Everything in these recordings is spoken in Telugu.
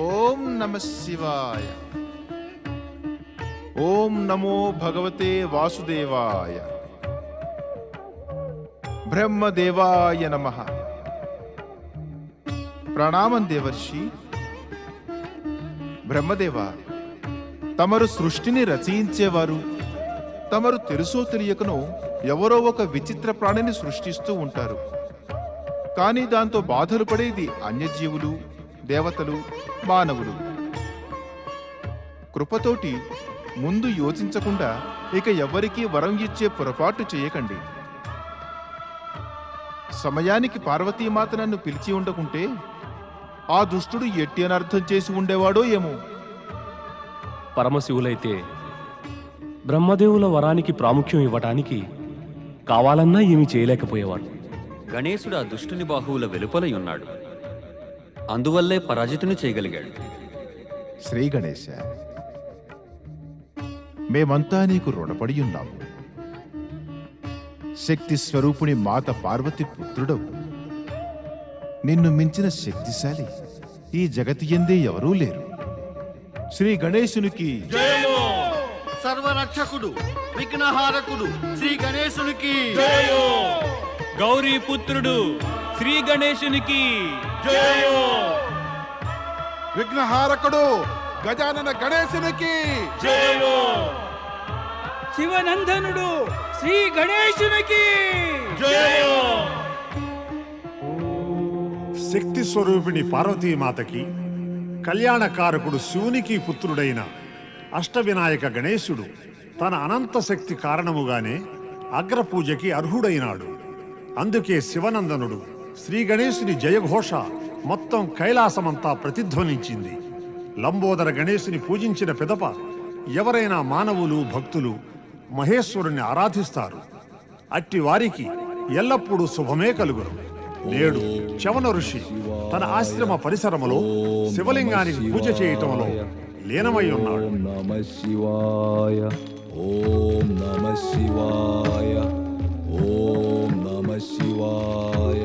ఓం నమః శివాయ. ఓం నమో భగవతే వాసుదేవాయ. బ్రహ్మదేవాయ నమః. ప్రణామం దేవర్షి. బ్రహ్మదేవ, తమరు సృష్టిని రచయించేవారు. తమరు తెలుసో తెలియకనో ఎవరో ఒక విచిత్ర ప్రాణిని సృష్టిస్తూ ఉంటారు. కానీ దాంతో బాధలు పడేది అన్యజీవులు, దేవతలు, మానవులు. కృపతోటి ముందు యోచించకుండా ఇక ఎవరికీ వరం ఇచ్చే పొరపాటు చేయకండి. సమయానికి పార్వతీమాత నన్ను పిలిచి ఉండకుంటే ఆ దుష్టుడు ఎట్టి అనర్థం చేసి ఉండేవాడో ఏమో. పరమశివులైతే బ్రహ్మదేవుల వరానికి ప్రాముఖ్యం ఇవ్వటానికి కావాలన్నా ఏమీ చేయలేకపోయేవాడు. గణేశుడు ఆ దుష్టుని బాహువుల వెలుపలై ఉన్నాడు. అందువల్లే పరాజితుని చేయగలిగాడు. శ్రీ గణేశ, మేమంతా నీకు రుణపడి ఉన్నాము. శక్తి స్వరూపుని మాత పార్వతి పుత్రుడవు. నిన్ను మించిన శక్తిశాలి ఈ జగతి యందే ఎవరూ లేరు. శ్రీ గణేశునికి జయము. సర్వరక్షకుడు, విఘ్నహారకుడు శ్రీ గణేశునికి గౌరీ పుత్రుడు శ్రీ గణేశునికి జయము. విఘ్నహారకుడు గజానన గణేశునికి జయము. శివనందనుడు శ్రీ గణేశునికి జయము. శక్తి స్వరూపిణి పార్వతీమాతకి, కళ్యాణకారకుడు శివునికి పుత్రుడైన అష్టవినాయక గణేశుడు తన అనంత శక్తి కారణముగానే అగ్రపూజకి అర్హుడైనాడు. అందుకే శివనందనుడు శ్రీ గణేశుని జయఘోష మొత్తం కైలాసమంతా ప్రతిధ్వనించింది. లంబోదర గణేశుని పూజించిన పిదప ఎవరైనా మానవులు, భక్తులు మహేశ్వరుణ్ణి ఆరాధిస్తారు. అట్టి వారికి ఎల్లప్పుడూ శుభమే కలుగును. నేడు చవన ఋషి తన ఆశ్రమ పరిసరములో శివలింగానికి పూజ చేయటంలో లీనమై ఉన్నాడు. ఓం నమః శివాయ. ఓం నమః శివాయ. ఓం నమః శివాయ.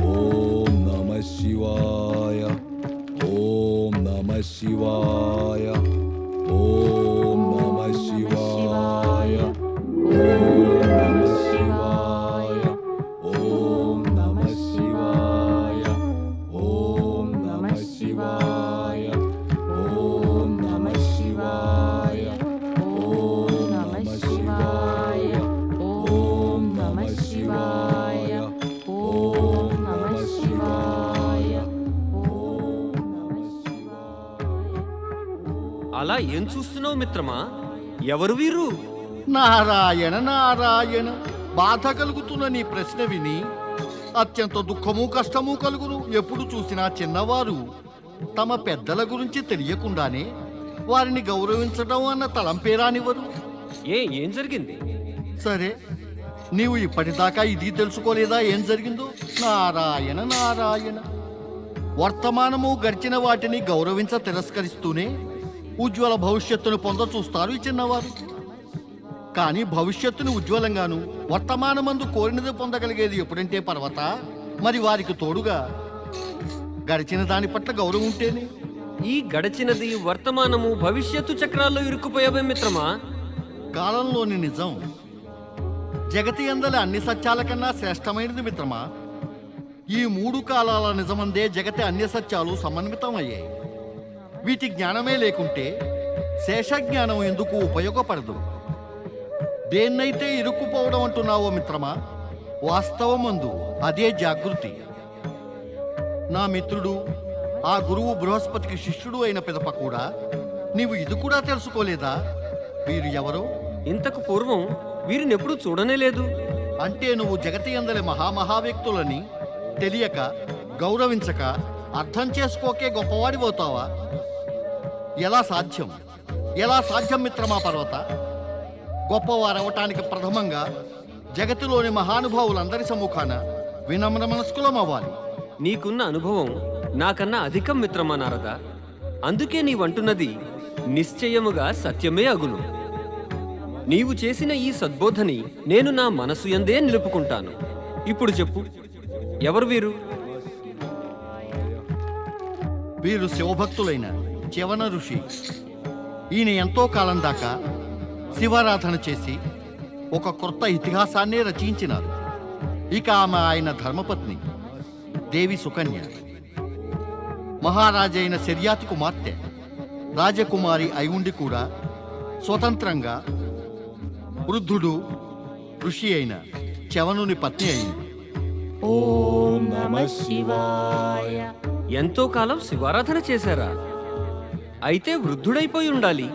ఓం నమః శివాయ. ఓం నమః శివాయ. ఓం నమః శివాయ. ఓం నమః శివాయ. ఓం నమః శివాయ. ఓం నమః శివాయ. ఓం నమః శివాయ. ఓం నమః శివాయ. ఓం నమః శివాయ. ఓం నమః శివాయ. ఓం నమః శివాయ. అలా ఏం చూస్తున్నావు మిత్రమా? ఎవరు వీరు? నారాయణ నారాయణ. బాధ కలుగుతున్న నీ ప్రశ్న విని అత్యంత దుఃఖము కష్టము కలుగును. ఎప్పుడు చూసినా చిన్నవారు తమ పెద్దల గురించి తెలియకుండానే వారిని గౌరవించడం అన్న తలంపేరానివ్వరు. ఏం జరిగింది? సరే, నీవు ఇప్పటిదాకా ఇది తెలుసుకోలేదా ఏం జరిగిందో? నారాయణ నారాయణ. వర్తమానము గడిచిన వాటిని గౌరవించ తిరస్కరిస్తూనే ఉజ్వల భవిష్యత్తును పొంద చూస్తారు ఈ చిన్నవారు. కానీ భవిష్యత్తును ఉజ్వలంగాను వర్తమానమందు కోరినది పొందగలిగేది ఎప్పుడంటే పర్వత. మరి వారికి తోడుగా గడిచిన దాని పట్ల గౌరవం ఉంటేనే. ఈ గడచినది, వర్తమానము, భవిష్యత్తు చక్రాల్లో ఇరుక్కుపోయావే మిత్రమా. కాలంలోని నిజం జగతి అందలి అన్ని సత్యాల కన్నా శ్రేష్టమైనది మిత్రమా. ఈ మూడు కాలాల నిజమందే జగతి అన్ని సత్యాలు సమన్వితం అయ్యాయి. వీటి జ్ఞానమే లేకుంటే శేషజ్ఞానం ఎందుకు ఉపయోగపడదు. దేన్నైతే ఇరుక్కుపోవడం అంటున్నావో మిత్రమా, వాస్తవమందు అదే జాగృతి. నా మిత్రుడు, ఆ గురువు బృహస్పతికి శిష్యుడు అయిన పిదప కూడా నీవు ఇది కూడా తెలుసుకోలేదా? వీరు ఎవరో? ఇంతకు పూర్వం వీరిని ఎప్పుడూ చూడనే లేదు. అంటే నువ్వు జగతి అందలి మహామహావ్యక్తులని తెలియక, గౌరవించక, అర్థం చేసుకోకే గొప్పవాడిపోతావా? ఎలా సాధ్యం? ఎలా సాధ్యం మిత్రమా పర్వత? గొప్పవారవటానికి ప్రథమంగా జగతిలోని మహానుభావులందరి సమ్ముఖాన వినమ్ర మనస్కులం అవ్వాలి. నీకున్న అనుభవం నాకన్నా అధికం మిత్రమా నారద. అందుకే నీవంటున్నది నిశ్చయముగా సత్యమే అగును. నీవు చేసిన ఈ సద్బోధని నేను నా మనసు యందే నిలుపుకుంటాను. ఇప్పుడు చెప్పు, ఎవరు వీరు? వీరు శివభక్తులైన చ్యవన ఋషి. ఈయన ఎంతో కాలం దాకా శివారాధన చేసి ఒక కొత్త ఇతిహాసాన్నే రచించినారు. ఇక ఆమె ఆయన ధర్మపత్ని దేవి సుకన్య. మహారాజైన శర్యాతి కుమార్తె రాజకుమారి అయి ఉండి కూడా స్వతంత్రంగా వృద్ధుడు ఋషి అయిన చ్యవనుని పత్ని అయింది. ఓం నమః శివాయ. ఎంతో కాలం శివారాధన చేశారా? అయితే వృద్ధుడైపోయి ఉండాలి.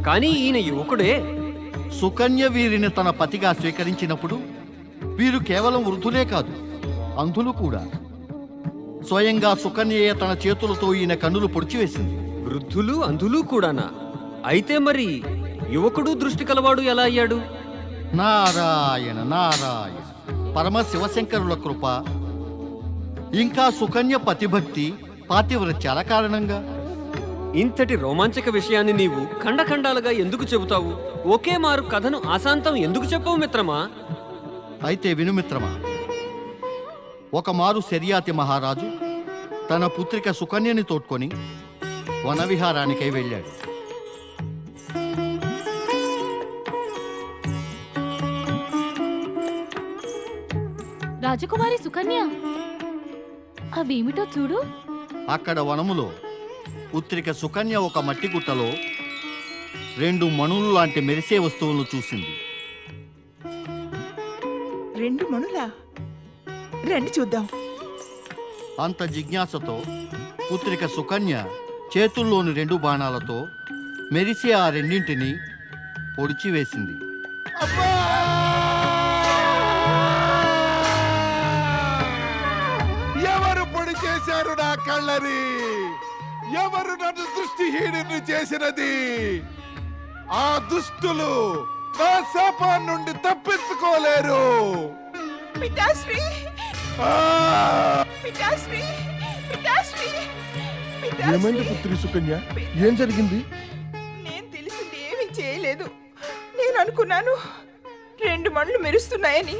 కానీ ఈయన యువకుడే. సుకన్య వీరిని తన పతిగా స్వీకరించినప్పుడు వీరు కేవలం వృద్ధులే కాదు, అంధులు కూడా. స్వయంగా సుకన్యయే తన చేతులతో ఈయన కన్నులు పొడిచివేసింది. వృద్ధులు అంధులు కూడానా? అయితే మరి యువకుడు దృష్టి కలవాడు ఎలా అయ్యాడు? నారాయణ నారాయణ, పరమ శివశంకరుల కృప, ఇంకా సుకన్య పతిభక్తి పాతివ్రత్యాల కారణంగా. ఇంతటి రోమాంచక విషయాన్ని నీవు ఖండఖండాలుగా ఎందుకు చెబుతావు? ఒకే మారు కథను ఆశాంతం ఎందుకు చెప్పవు మిత్రమా? అయితే విను మిత్రమా, ఒకమారు శర్యాతి మహారాజు తన పుత్రిక సుకన్యని తోడ్కొని వనవిహారానికై వెళ్ళాడు. రాజకుమారి సుకన్య, అవేమిటో చూడు. అక్కడ వనములో పుత్రిక సుకన్య ఒక మట్టి గుట్టలో 2 మణులు లాంటి మెరిసే వస్తువులను చూసింది. 2 మణులా? రండి చూద్దాం. అంత జిజ్ఞాసతో పుత్రిక సుకన్య చేతుల్లోని 2 బాణాలతో మెరిసే ఆ రెండింటిని పొడిచివేసింది. ఎవరు పొడి చేశారు నా కళ్ళని? ఎవరు నన్ను దృష్టిహీనుని చేసినది? ఆ దుష్టులు నా శాపాన్ని నుండి తప్పించుకోలేరు. పితాశ్రీ, ఆ! పితాశ్రీ, పితాశ్రీ, ఏమైంది పితాశ్రీ. పుత్రి సుకన్య? ఏం జరిగింది? నేను తెలిసింది ఏమీ చేయలేదు. నేను అనుకున్నాను 2 మణులు మెరుస్తున్నాయని,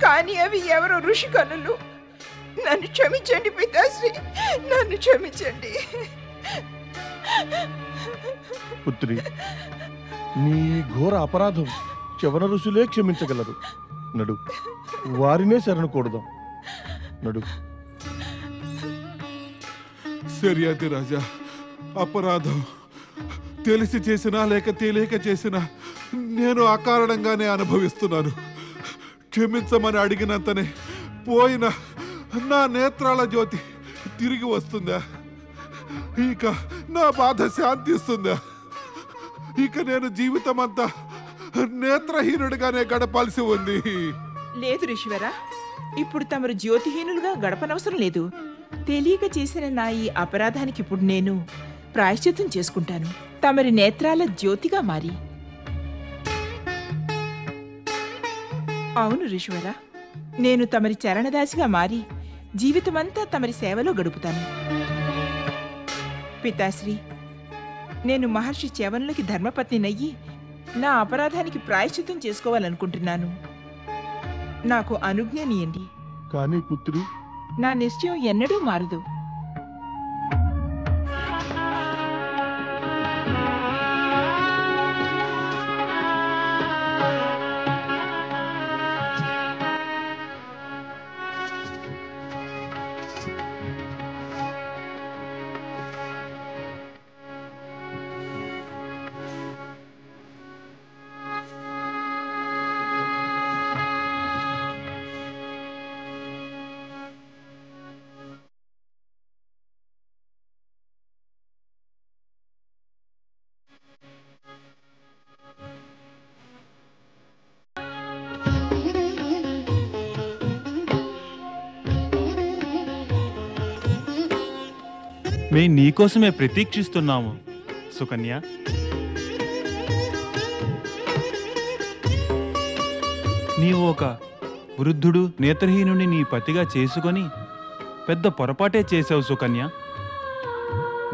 కానీ అవి ఎవరో ఋషి కన్నులు. నన్ను క్షమించండి పితాశ్రీ, నన్ను క్షమించండి. పుత్రి, నీ ఘోర అపరాధం చ్యవన ఋషులే క్షమించగలరు. నడు, వారినే శరణు కోరుదాం. నడు. శర్యాతి రాజా, అపరాధం తెలిసి చేసినా లేక తెలియక చేసినా నేను అకారణంగానే అనుభవిస్తున్నాను. క్షమించమని అడిగినంతనే పోయిన నా నేత్రాల జ్యోతి తిరిగి వస్తుందా? ఇక నా బాధ శాంతిస్తుందా? ఇక నేను జీవితం అంతా నేత్రహీనుడిగానే గడపాల్సి ఉంది. లేదు ఋషివరా, ఇప్పుడు తమరు జ్యోతిహీనులుగా గడపనవసరం లేదు. తెలియక చేసిన నా ఈ అపరాధానికి ఇప్పుడు నేను ప్రాయశ్చిత్తం చేసుకుంటాను, తమరి నేత్రాల జ్యోతిగా మారి. అవును ఋషివరా, నేను తమరి చరణదాసిగా మారి జీవితమంతా తమరి సేవలో గడుపుతాను. పితాశ్రీ, నేను మహర్షి చ్యవనులకి ధర్మపత్నినయ్యి నా అపరాధానికి ప్రాయశ్చిత్తం చేసుకోవాలనుకుంటున్నాను. నాకు అనుజ్ఞనీయండి. కానీ పుత్రి, నా నిశ్చయం ఎన్నడూ మారదు. మేము నీకోసమే ప్రతీక్షిస్తున్నాము సుకన్య. నీవు ఒక వృద్ధుడు నేత్రహీనుని నీ పతిగా చేసుకొని పెద్ద పొరపాటే చేసావు సుకన్య.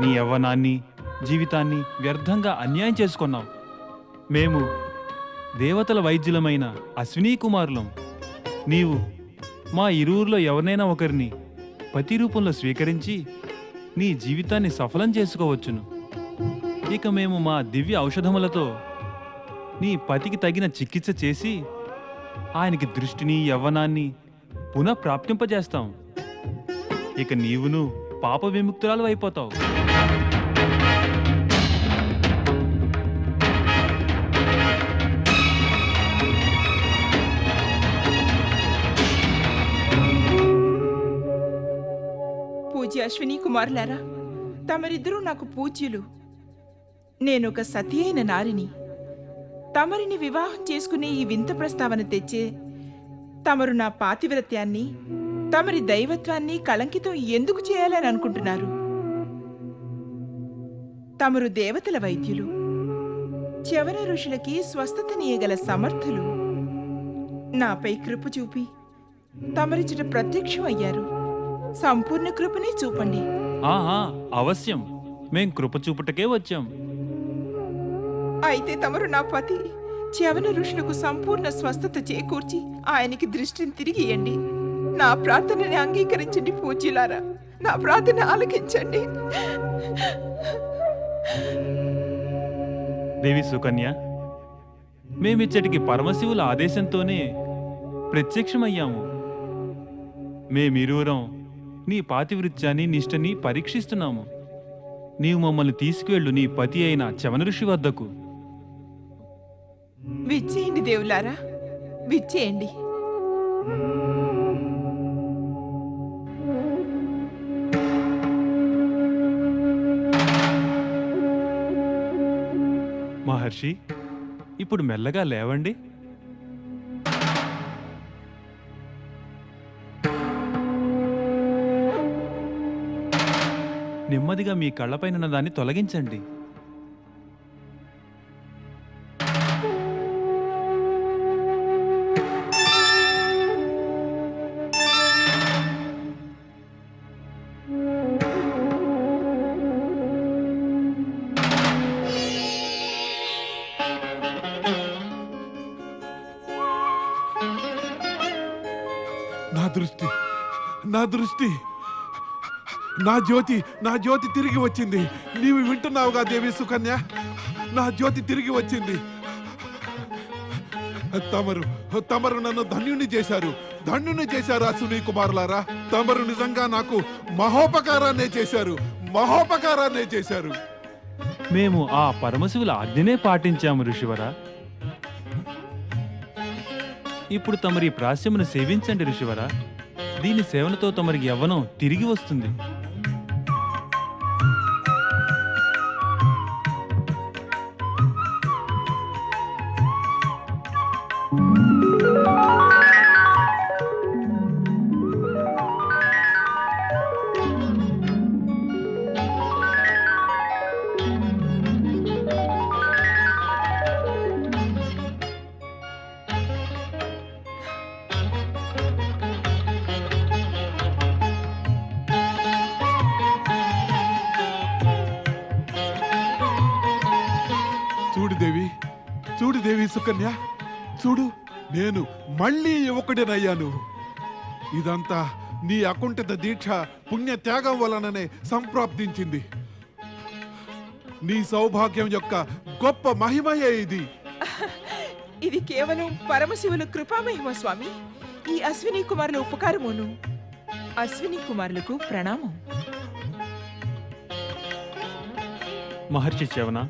నీ యవ్వనాన్ని జీవితాన్ని వ్యర్థంగా అన్యాయం చేసుకున్నావు. మేము దేవతల వైద్యులమైన అశ్వినీ కుమారులం. నీవు మా ఇరువురిలో ఎవరినైనా ఒకరిని పతి రూపంలో స్వీకరించి నీ జీవితాన్ని సఫలం చేసుకోవచ్చును. ఇక మేము మా దివ్య ఔషధములతో నీ పతికి తగిన చికిత్స చేసి ఆయనకి దృష్టిని యవ్వనాన్ని పునఃప్రాప్తింపజేస్తాం. ఇక నీవును పాప విముక్తురాలు అయిపోతావు. పూజ్య అశ్విని కుమారులారా, తమరిద్దరూ నాకు పూజ్యులు. నేనొక సతి అయిన నారిని. తమరిని వివాహం చేసుకునే ఈ వింత ప్రస్తావన తెచ్చే తమరు నా పాతివ్రత్యాన్ని, తమరి దైవత్వాన్ని కళంకితం ఎందుకు చేయాలని అనుకుంటున్నారు? తమరు దేవతల వైద్యులు, చ్యవన ఋషులకి స్వస్థతనీయగల సమర్థులు. నాపై కృప చూపి తమరిచట ప్రత్యక్షం అయ్యారు. సంపూర్ణ కృపనే చూపండి. ఆహా, అవశ్యం. మేం కృప చూపుటకే వచ్చాం. అయితే తమరు నా పతి చ్యవన ఋషులకు సంపూర్ణ స్వస్థత చేకూర్చి ఆయనకి దృష్టిని తిరిగి ఇయ్యండి. నా ప్రార్థనని అంగీకరించండి పూజ్యులారా. నా ప్రార్థన ఆలకించండి. దేవి సుకన్య, మేమిచ్చటికి పరమశివుల ఆదేశంతోనే ప్రత్యక్షమయ్యాము. మేమిరువురం నీ పాతివృత్యాన్ని నిష్టని పరీక్షిస్తున్నాము. నీవు మమ్మల్ని తీసుకువెళ్ళు నీ పతి అయిన చ్యవన ఋషి వద్దకు. విచ్చేయండి దేవులారా, విచ్చేయండి. మహర్షి, ఇప్పుడు మెల్లగా లేవండి. నెమ్మదిగా మీ కళ్ళపైన దాన్ని తొలగించండి. నా దృష్టి, నా జ్యోతి తిరిగి వచ్చింది. నీవు వింటున్నావుగా దేవి సుకన్య? నా జ్యోతి తిరిగి వచ్చింది. తమరు నన్ను ధన్యుని చేశారు అశ్విని కుమారులారా. తమరు నిజంగా నాకు మహోపకారాన్నే చేశారు. మేము ఆ పరమశివుల ఆజ్ఞనే పాటించాము ఋషివర. ఇప్పుడు తమరి ప్రాస్యమును సేవించండి ఋషివర. దీని సేవనతో తమరికి యవ్వనం తిరిగి వస్తుంది. చూడు దేవి సుకన్య, చూడు, నేను మళ్ళీ యువకుడినయ్యాను. ఇదంతా నీ అకుంఠిత దీక్ష పుణ్య త్యాగం వలననే సంప్రాప్తించింది. నీ సౌభాగ్యం యొక్క గొప్ప మహిమయే ఇది. ఇది కేవలం పరమశివుల కృపామహిమ స్వామి. ఈ అశ్విని కుమారుల ఉపకారమును. అశ్విని కుమారులకు ప్రణామం. మహర్షి చ్యవన,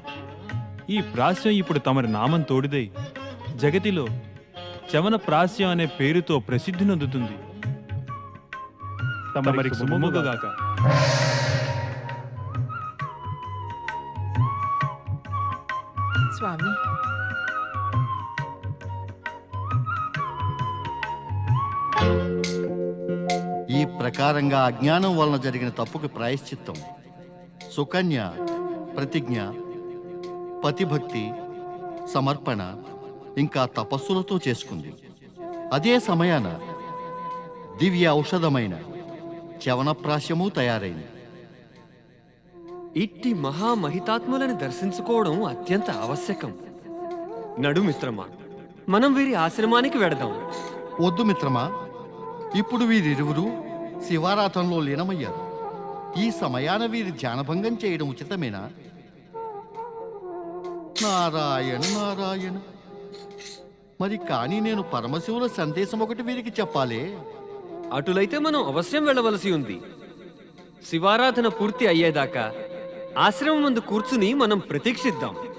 ఈ ప్రాస్యం ఇప్పుడు తమరి నామం తోడిదై జగతిలో చ్యవన ప్రాస్యం అనే పేరుతో ప్రసిద్ధి నొందుతుంది. తమరికి సుమముగాక. స్వామి, ఈ ప్రకారంగా అజ్ఞానం వలన జరిగిన తప్పుకి ప్రాయశ్చిత్తం సుకన్య ప్రతిజ్ఞ, పతిభక్తి, సమర్పణ ఇంకా తపస్సులతో చేసుకుంది. అదే సమయాన దివ్య ఔషధమైన చ్యవనప్రాశ్యము తయారైంది. ఇట్టి మహామహితాత్ములను దర్శించుకోవడం అత్యంత ఆవశ్యకం. నడు మిత్రమా, మనం వీరి ఆశ్రమానికి వెడదాం. వద్దు మిత్రమా, ఇప్పుడు వీరిరువురు శివారాధనలో లీనమయ్యారు. ఈ సమయాన వీరి ధ్యానభంగం చేయడం ఉచితమేనా? నారాయణ నారాయణ. మరి కానీ నేను పరమశివుల సందేశం ఒకటి వీరికి చెప్పాలే. అటులైతే మనం అవశ్యం వెళ్ళవలసి ఉంది. శివారాధన పూర్తి అయ్యేదాకా ఆశ్రమం ముందు కూర్చుని మనం ప్రతీక్షిద్దాం.